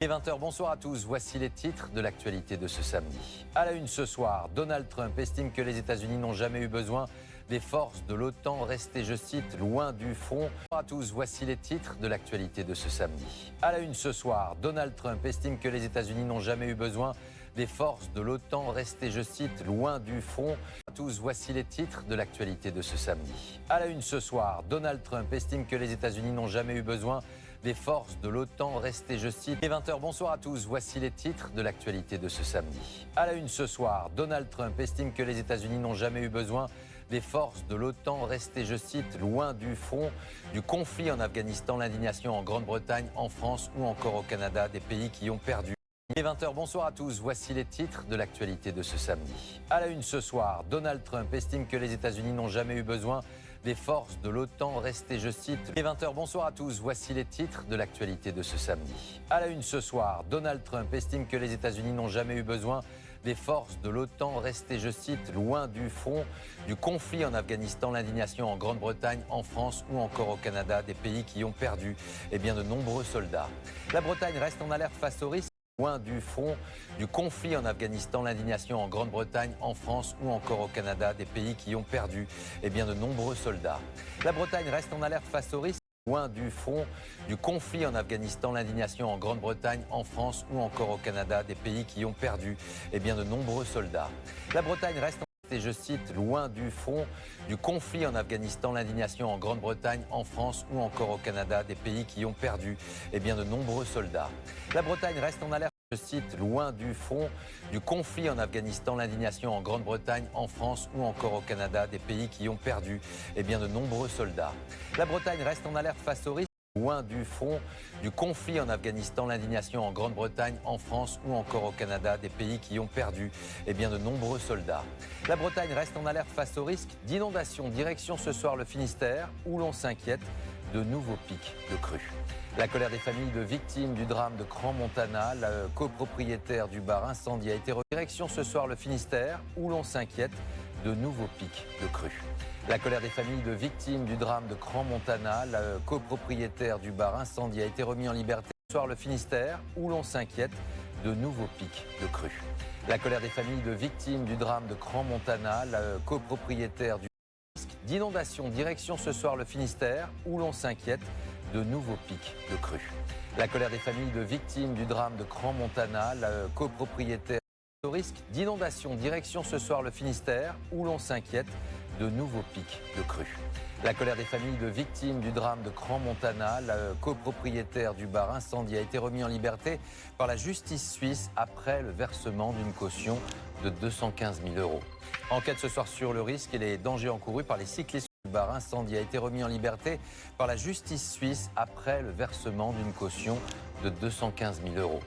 Et 20h, bonsoir à tous. Voici les titres de l'actualité de ce samedi. À la une ce soir, Donald Trump estime que les États-Unis n'ont jamais eu besoin des forces de l'OTAN restées, je cite, loin du front. Bonsoir à tous, voici les titres de l'actualité de ce samedi. À la une ce soir, Donald Trump estime que les États-Unis n'ont jamais eu besoin des forces de l'OTAN restées, je cite, loin du front. À tous, voici les titres de l'actualité de ce samedi. À la une ce soir, Donald Trump estime que les États-Unis n'ont jamais eu besoin des forces de l'OTAN restées, je cite. Et 20h, bonsoir à tous, voici les titres de l'actualité de ce samedi. À la une ce soir, Donald Trump estime que les États-Unis n'ont jamais eu besoin des forces de l'OTAN restées, je cite, loin du front du conflit en Afghanistan. L'indignation en Grande-Bretagne, en France ou encore au Canada, des pays qui ont perdu. Et 20h, bonsoir à tous, voici les titres de l'actualité de ce samedi. À la une ce soir, Donald Trump estime que les États-Unis n'ont jamais eu besoin des forces de l'OTAN restées, je cite. Et 20h, bonsoir à tous, voici les titres de l'actualité de ce samedi. À la une ce soir, Donald Trump estime que les États-Unis n'ont jamais eu besoin des forces de l'OTAN restées, je cite, loin du front du conflit en Afghanistan. L'indignation en Grande-Bretagne, en France ou encore au Canada, des pays qui ont perdu de nombreux soldats. La Bretagne reste en alerte face au risque. Loin du front du conflit en Afghanistan, l'indignation en Grande-Bretagne, en France ou encore au Canada, des pays qui ont perdu de nombreux soldats. La Bretagne reste en alerte face au risque. Loin du front du conflit en Afghanistan, l'indignation en Grande-Bretagne, en France ou encore au Canada, des pays qui ont perdu de nombreux soldats. La Bretagne reste et je cite, loin du front du conflit en Afghanistan, l'indignation en Grande-Bretagne, en France ou encore au Canada, des pays qui ont perdu de nombreux soldats. La Bretagne reste en alerte, je cite, loin du front du conflit en Afghanistan, l'indignation en Grande-Bretagne, en France ou encore au Canada, des pays qui ont perdu de nombreux soldats. La Bretagne reste en alerte face au risque. Loin du front du conflit en Afghanistan, l'indignation en Grande-Bretagne, en France ou encore au Canada, des pays qui ont perdu de nombreux soldats. La Bretagne reste en alerte face au risque d'inondation. Direction ce soir le Finistère, où l'on s'inquiète de nouveaux pics de crues. La colère des familles de victimes du drame de Crans-Montana, le copropriétaire du bar incendie a été retiré. Direction ce soir le Finistère, où l'on s'inquiète de nouveaux pics de crues. La colère des familles de victimes du drame de Crans-Montana, le copropriétaire du bar incendie a été remis en liberté. Ce soir le Finistère, où l'on s'inquiète de nouveaux pics de crues. La colère des familles de victimes du drame de Crans-Montana, le copropriétaire du risque d'inondation. Direction ce soir le Finistère, où l'on s'inquiète de nouveaux pics de crues. La colère des familles de victimes du drame de Crans-Montana, le copropriétaire au risque d'inondation. Direction ce soir le Finistère, où l'on s'inquiète de nouveaux pics de crues. La colère des familles de victimes du drame de Crans-Montana, le copropriétaire du bar incendie a été remis en liberté par la justice suisse après le versement d'une caution de 215 000 €. Enquête ce soir sur le risque et les dangers encourus par les cyclistes du bar incendie a été remis en liberté par la justice suisse après le versement d'une caution de 215 000 €.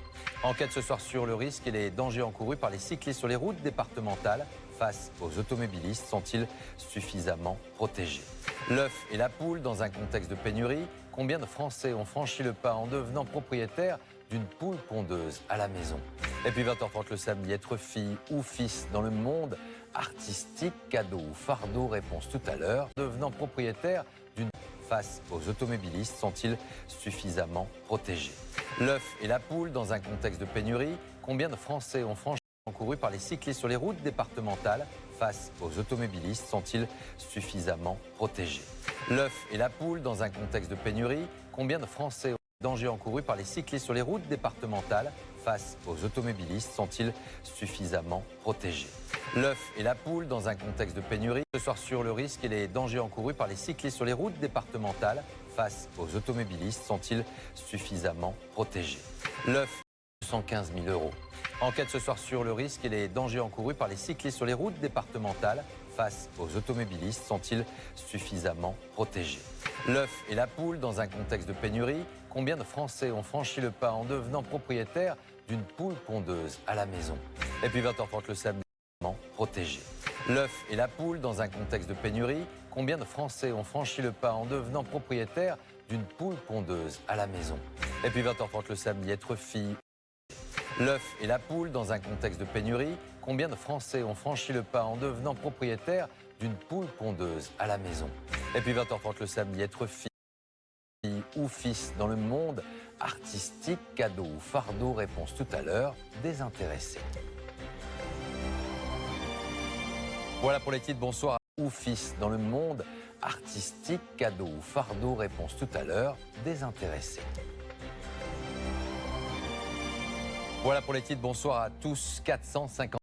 Enquête ce soir sur le risque et les dangers encourus par les cyclistes sur les routes départementales face aux automobilistes. Sont-ils suffisamment protégés? L'œuf et la poule dans un contexte de pénurie. Combien de Français ont franchi le pas en devenant propriétaires d'une poule pondeuse à la maison? Et puis 20h30 le samedi, être fille ou fils dans le monde artistique, cadeau ou fardeau? Réponse tout à l'heure. Devenant propriétaire d'une face aux automobilistes, sont-ils suffisamment protégés? L'œuf et la poule dans un contexte de pénurie. Combien de Français ont franchi encourus par les cyclistes sur les routes départementales face aux automobilistes? Sont-ils suffisamment protégés? L'œuf et la poule dans un contexte de pénurie. Combien de Français ont dangers encourus par les cyclistes sur les routes départementales face aux automobilistes? Sont-ils suffisamment protégés? L'œuf et la poule dans un contexte de pénurie. Ce soir sur le risque et les dangers encourus par les cyclistes sur les routes départementales face aux automobilistes. Sont-ils suffisamment protégés? L'œuf, 215 000 €. Enquête ce soir sur le risque et les dangers encourus par les cyclistes sur les routes départementales face aux automobilistes. Sont-ils suffisamment protégés? L'œuf et la poule dans un contexte de pénurie. Combien de Français ont franchi le pas en devenant propriétaires d'une poule pondeuse à la maison? Et puis 20h30 le samedi, protégés. L'œuf et la poule dans un contexte de pénurie. Combien de Français ont franchi le pas en devenant propriétaires d'une poule pondeuse à la maison? Et puis 20h30 le samedi, être fille. L'œuf et la poule dans un contexte de pénurie. Combien de Français ont franchi le pas en devenant propriétaires d'une poule pondeuse à la maison? Et puis 20h30 le samedi, être fille ou fils dans le monde artistique, cadeau ou fardeau? Réponse tout à l'heure, désintéressé. Voilà pour les titres. Bonsoir ou fils dans le monde artistique, cadeau ou fardeau? Réponse tout à l'heure, désintéressé. Voilà pour les titres. Bonsoir à tous. 450